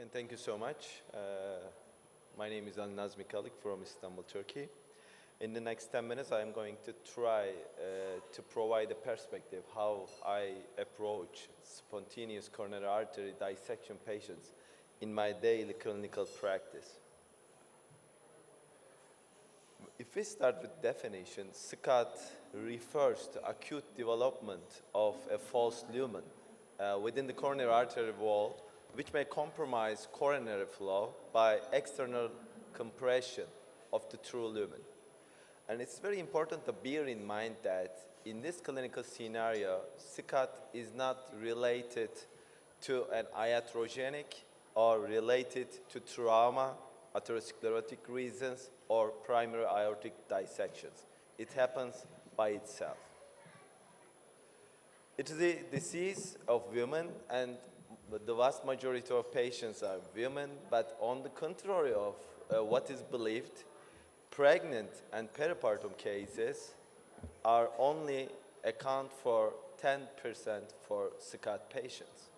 Again, thank you so much. My name is Nazmi Calik from Istanbul, Turkey. In the next 10 minutes, I am going to try to provide a perspective how I approach spontaneous coronary artery dissection patients in my daily clinical practice. If we start with definition, SCAD refers to acute development of a false lumen within the coronary artery wall, which may compromise coronary flow by external compression of the true lumen. And it's very important to bear in mind that in this clinical scenario, SCAD is not related to an iatrogenic or related to trauma, atherosclerotic reasons, or primary aortic dissections. It happens by itself. It is a disease of women, and the vast majority of patients are women, but on the contrary of what is believed, pregnant and peripartum cases are only account for 10% for SCAD patients.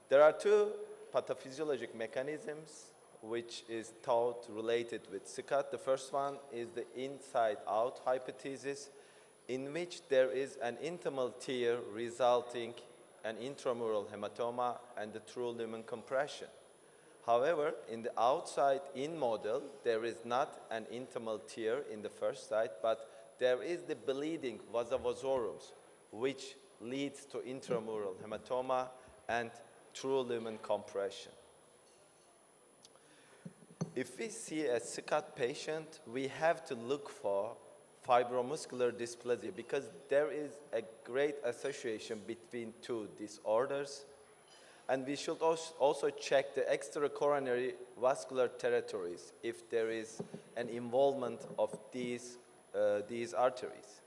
There are two pathophysiologic mechanisms which is thought related with SCAD. The first one is the inside-out hypothesis, in which there is an intimal tear resulting an intramural hematoma and the true lumen compression. However, in the outside-in model, there is not an intimal tear in the first site, but there is the bleeding vasa vasorum, which leads to intramural hematoma and true lumen compression. If we see a SCAD patient, we have to look for fibromuscular dysplasia because there is a great association between two disorders. And we should also check the extracoronary vascular territories if there is an involvement of these arteries.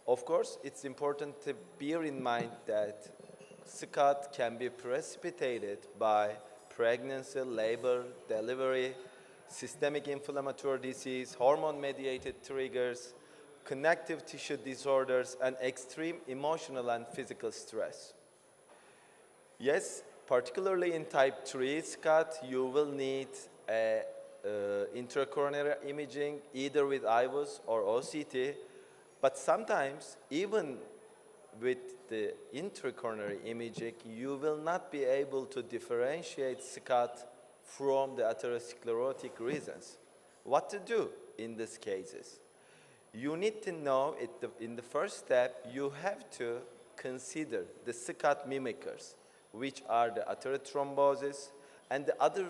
Of course, it's important to bear in mind that SCAD can be precipitated by pregnancy, labor, delivery, systemic inflammatory disease, hormone-mediated triggers, connective tissue disorders, and extreme emotional and physical stress. Yes, particularly in type 3 SCAD, you will need intracoronary imaging either with IVUS or OCT, but sometimes even with the intracoronary imaging, you will not be able to differentiate SCAD from the atherosclerotic reasons. What to do in these cases? You need to know in the first step, you have to consider the SCAD mimickers, which are the atherothrombosis and the other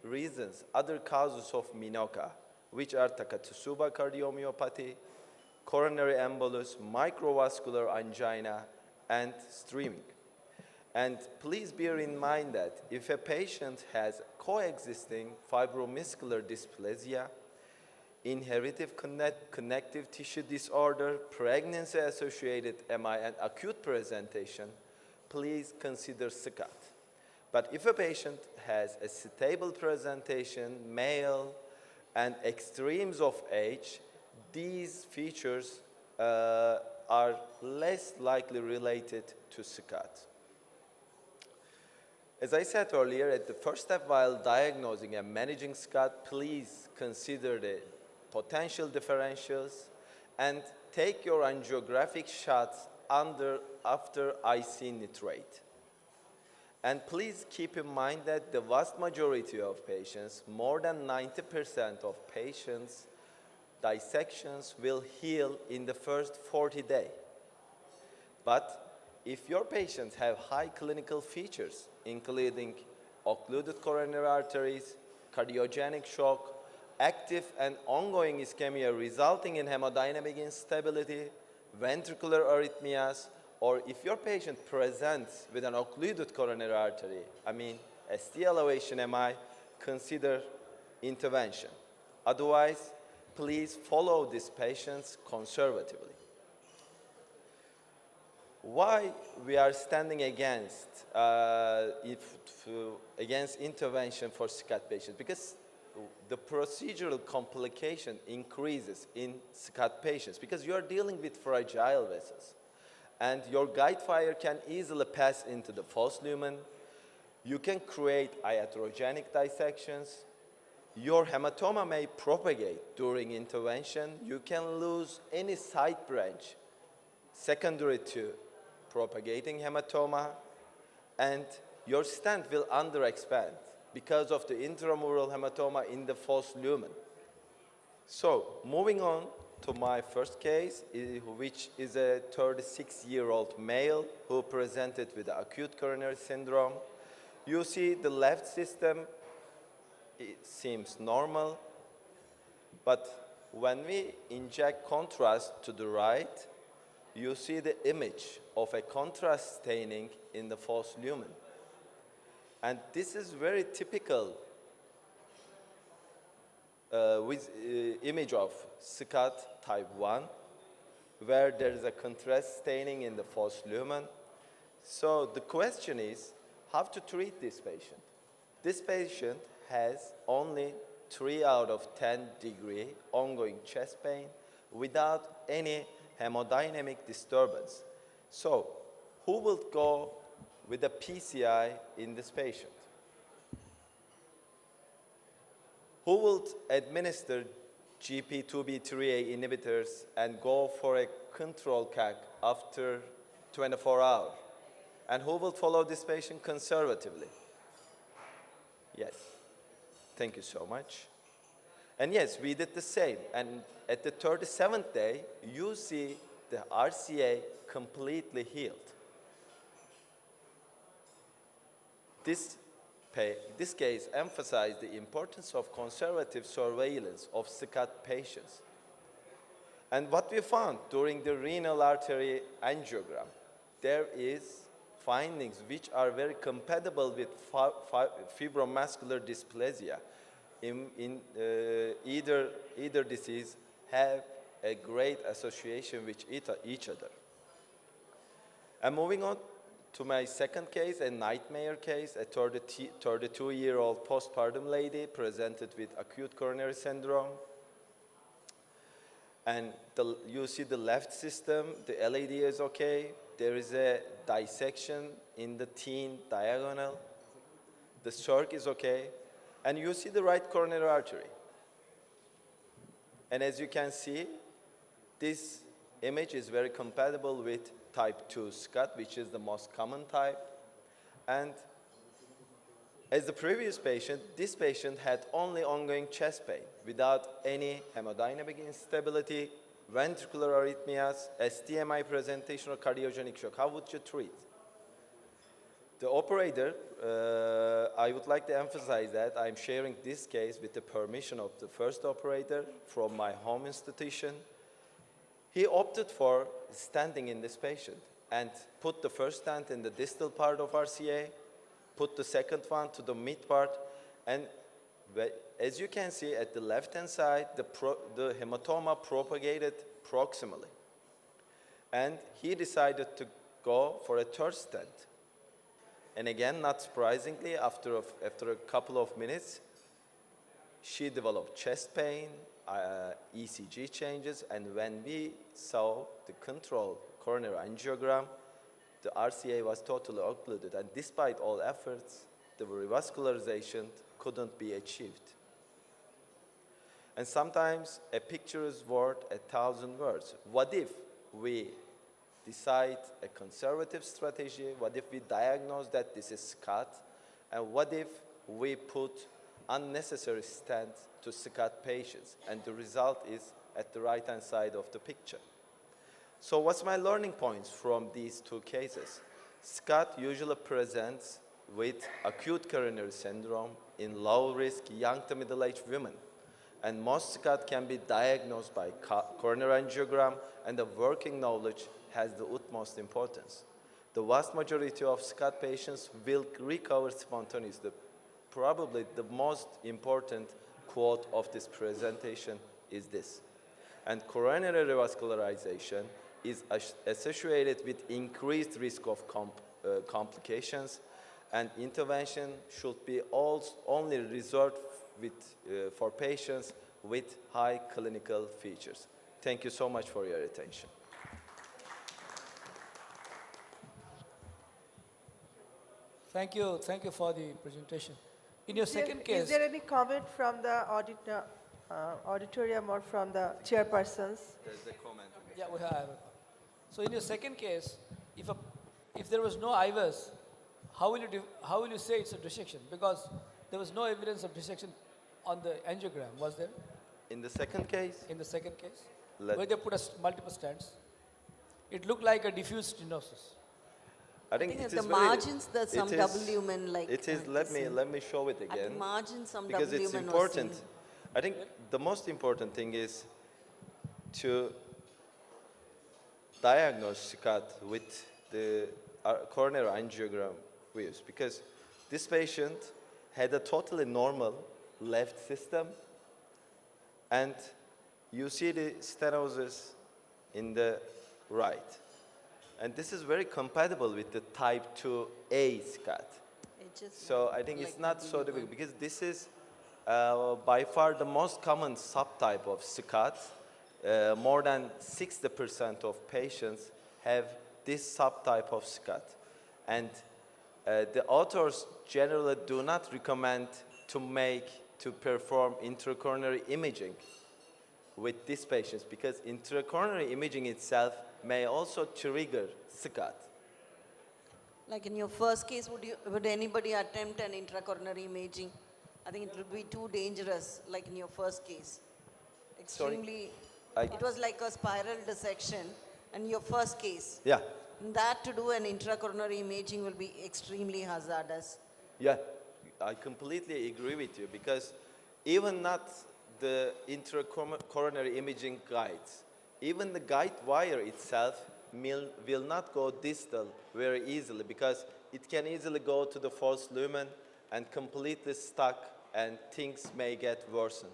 reasons, other causes of Minoka, which are Takotsubo cardiomyopathy, coronary embolus, microvascular angina, and streaming. And please bear in mind that if a patient has coexisting fibromuscular dysplasia, inherited connective tissue disorder, pregnancy-associated MI, and acute presentation, please consider SCAD. But if a patient has a stable presentation, male, and extremes of age, these features are less likely related to SCAD. As I said earlier, at the first step while diagnosing and managing SCAD, please consider the potential differentials and take your angiographic shots after IC nitrate. And please keep in mind that the vast majority of patients, more than 90% of patients, dissections will heal in the first 40 days. But if your patients have high clinical features, including occluded coronary arteries, cardiogenic shock, active and ongoing ischemia resulting in hemodynamic instability, ventricular arrhythmias, or if your patient presents with an occluded coronary artery, ST elevation MI, consider intervention. Otherwise, please follow these patients conservatively. Why we are standing against intervention for SCAD patients? Because the procedural complication increases in SCAD patients because you are dealing with fragile vessels. And your guide wire can easily pass into the false lumen. You can create iatrogenic dissections. Your hematoma may propagate during intervention. You can lose any side branch secondary to propagating hematoma, and your stent will underexpand because of the intramural hematoma in the false lumen. So moving on to my first case, which is a 36-year-old male who presented with acute coronary syndrome. You see the left system, it seems normal, but when we inject contrast to the right, you see the image of a contrast staining in the false lumen. And this is very typical image of SCAD type 1, where there is a contrast staining in the false lumen. So the question is, how to treat this patient? This patient has only 3 out of 10 degree ongoing chest pain without any hemodynamic disturbance. So who will go with a PCI in this patient? Who will administer GP2B3A inhibitors and go for a control CAG after 24 hours? And who will follow this patient conservatively? Yes. Thank you so much. And yes, we did the same. And at the 37th day, you see the RCA completely healed. This case emphasized the importance of conservative surveillance of SCAD patients. And what we found during the renal artery angiogram, there is findings which are very compatible with fibromuscular dysplasia. Either disease have a great association with each other. And moving on to my second case, a nightmare case, a 32-year-old postpartum lady presented with acute coronary syndrome. And you see the left system, the LAD is okay. There is a dissection in the teen diagonal. The circ is okay. And you see the right coronary artery. And as you can see, this image is very compatible with type 2 SCAD, which is the most common type. And as the previous patient, this patient had only ongoing chest pain without any hemodynamic instability, ventricular arrhythmias, STMI presentation, or cardiogenic shock. How would you treat? The operator, I would like to emphasize that I'm sharing this case with the permission of the first operator from my home institution. He opted for stenting in this patient and put the first stent in the distal part of RCA, put the second one to the mid part, and as you can see at the left-hand side, the hematoma propagated proximally. And he decided to go for a third stent. And again, not surprisingly, after a couple of minutes, she developed chest pain, ECG changes, and when we saw the control coronary angiogram, the RCA was totally occluded, and despite all efforts, the revascularization couldn't be achieved. And sometimes a picture is worth 1,000 words. What if we decide a conservative strategy? What if we diagnose that this is SCAD? And what if we put unnecessary stents to SCAD patients? And the result is at the right-hand side of the picture. So what's my learning points from these two cases? SCAD usually presents with acute coronary syndrome in low-risk young to middle-aged women. And most SCAD can be diagnosed by coronary angiogram, and the working knowledge has the utmost importance. The vast majority of SCAD patients will recover spontaneously. Probably the most important quote of this presentation is this. And coronary revascularization is associated with increased risk of complications, and intervention should be only reserved for patients with high clinical features. Thank you so much for your attention. Thank you for the presentation. In your second Is case, there any comment from the auditorium or from the chairpersons? There's a comment. yeah, we have. So in your second case, if there was no IVUS, how will you say it's a dissection? Because there was no evidence of dissection on the angiogram, was there? In the second case, In the second case, Let- where they put multiple stents, it looked like a diffuse stenosis. I I think think it at the is very- margins there's some it is- W-men like. It is. Let me show it At the again. margin, some Because it's W-men was important. seen. I think the most important thing is to diagnose SCAD with the coronary angiogram views, because this patient had a totally normal left system, and you see the stenosis in the right. And this is very compatible with the type 2A SCAD. It just So I think it's like not so W1. difficult, because this is by far the most common subtype of SCAD. More than 60% of patients have this subtype of SCAD. And the authors generally do not recommend to perform intracoronary imaging with these patients, because intracoronary imaging itself may also trigger SCAD. Like in your first case, would anybody attempt an intracoronary imaging? I think it would be too dangerous, like in your first case. Extremely, it was like a spiral dissection, and your first case. Yeah, That to do an intracoronary imaging will be extremely hazardous. yeah, I completely agree with you, because even not the intracoronary imaging guides, even the guide wire itself will not go distal very easily, because it can easily go to the false lumen and completely stuck, and things may get worsened.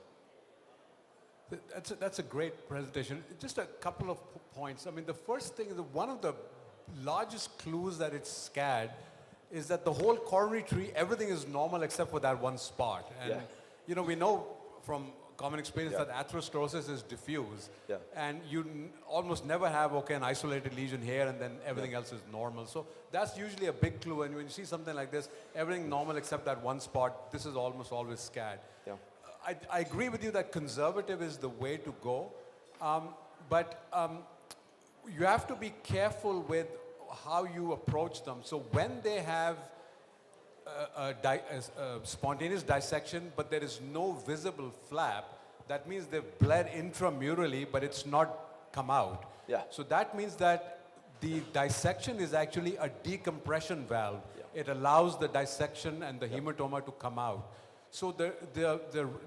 That's a great presentation. Just a couple of points. I mean, the first thing is that one of the largest clues that it's SCAD is that the whole coronary tree, everything is normal except for that one spot. And, Yeah. you know, we know from common experience Yeah. that atherosclerosis is diffuse. Yeah. And you almost never have, an isolated lesion here and then everything else is normal. So that's usually a big clue. And when you see something like this, everything normal except that one spot, this is almost always SCAD. Yeah. I agree with you that conservative is the way to go, but you have to be careful with how you approach them. So when they have a spontaneous dissection, but there is no visible flap, that means they've bled intramurally, but it's not come out. Yeah. So that means that the dissection is actually a decompression valve. Yeah. It allows the dissection and the hematoma to come out. So the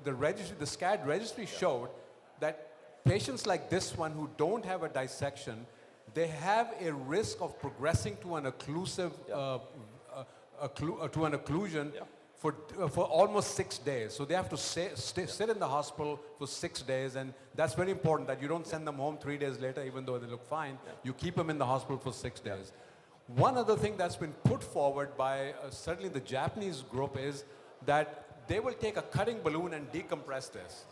registry, the SCAD registry showed that patients like this one who don't have a dissection, they have a risk of progressing to an occlusive, to an occlusion for almost 6 days. So they have to sit in the hospital for 6 days, and that's very important that you don't send them home 3 days later, even though they look fine. You keep them in the hospital for 6 days. One other thing that's been put forward by certainly the Japanese group is that they will take a cutting balloon and decompress this.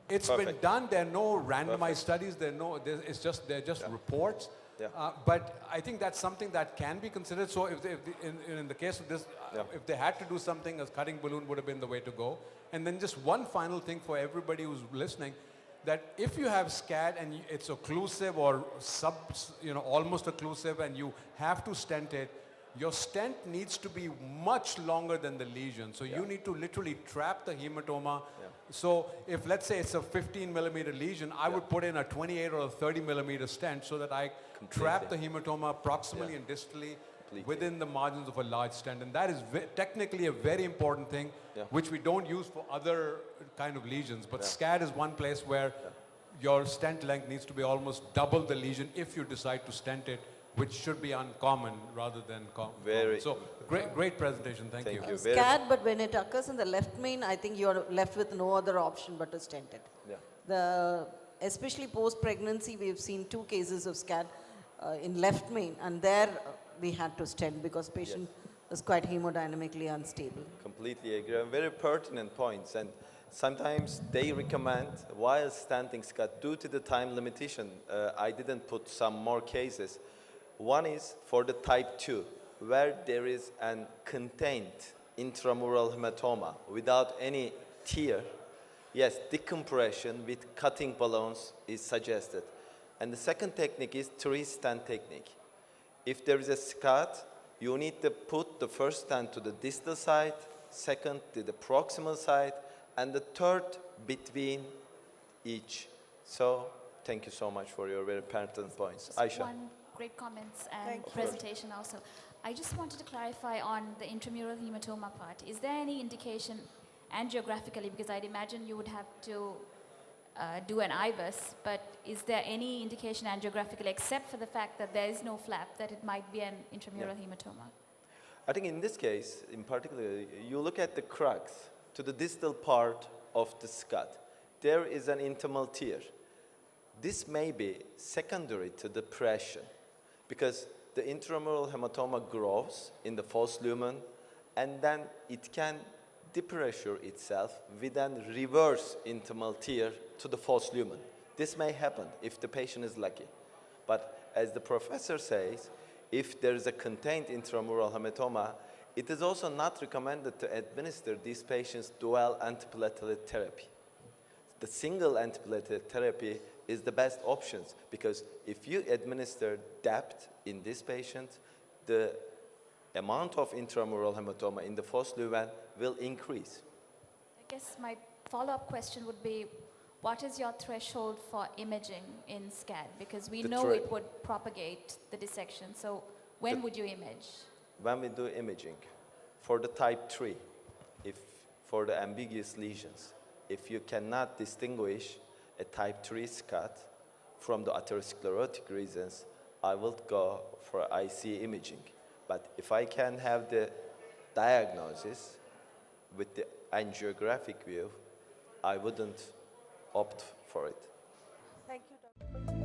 It's been Perfect. done. There are no randomized studies. They're just reports. Yeah. But I think that's something that can be considered. So in the case of this, if they had to do something, a cutting balloon would have been the way to go. And then just one final thing for everybody who's listening, that if you have SCAD and it's occlusive or almost occlusive, and you have to stent it, your stent needs to be much longer than the lesion. So you need to literally trap the hematoma. Yeah. So if, let's say, it's a 15 millimeter lesion, I would put in a 28 or a 30 millimeter stent so that I trap the hematoma proximally and distally within the margins of a large stent. And that is technically a very important thing, which we don't use for other kind of lesions. But SCAD is one place where your stent length needs to be almost double the lesion if you decide to stent it, which should be uncommon rather than common. Very- So great presentation. Thank you. Thank you. SCAD, but when it occurs in the left main, I think you're left with no other option but to stent it. Yeah. Especially post-pregnancy, we've seen 2 cases of SCAD in left main, and there we had to stent because patient was quite hemodynamically unstable. Completely agree. Very pertinent points. And sometimes they recommend, while stenting SCAD, due to the time limitation, I didn't put some more cases. One is for the type 2. where there is an contained intramural hematoma without any tear, yes, decompression with cutting balloons is suggested. And the second technique is three-stent technique. If there is a SCAD, you need to put the first stent to the distal side, second to the proximal side, and the third between each. So thank you so much for your very pertinent points. Just Aisha. one great comments and Thank you. presentation also. I just wanted to clarify on the intramural hematoma part. Is there any indication angiographically, because I'd imagine you would have to do an IVUS, but is there any indication angiographically, except for the fact that there is no flap, that it might be an intramural hematoma? I think in this case, in particular, you look at the crux to the distal part of the SCAD. There is an intimal tear. This may be secondary to depression because the intramural hematoma grows in the false lumen and then it can depressure itself with a reverse intimal tear to the false lumen. This may happen if the patient is lucky. But as the professor says, if there is a contained intramural hematoma, it is also not recommended to administer these patients dual antiplatelet therapy. The single antiplatelet therapy is the best options because if you administer depth in this patient, the amount of intramural hematoma in the false lumen will increase. I guess my follow-up question would be, what is your threshold for imaging in SCAD? Because we know it would propagate the dissection. So when would you image? When we do imaging, for the type 3, if for the ambiguous lesions, if you cannot distinguish a type 3 SCAD from the atherosclerotic reasons, I will go for IC imaging. But if I can have the diagnosis with the angiographic view, I wouldn't opt for it. Thank you, Dr.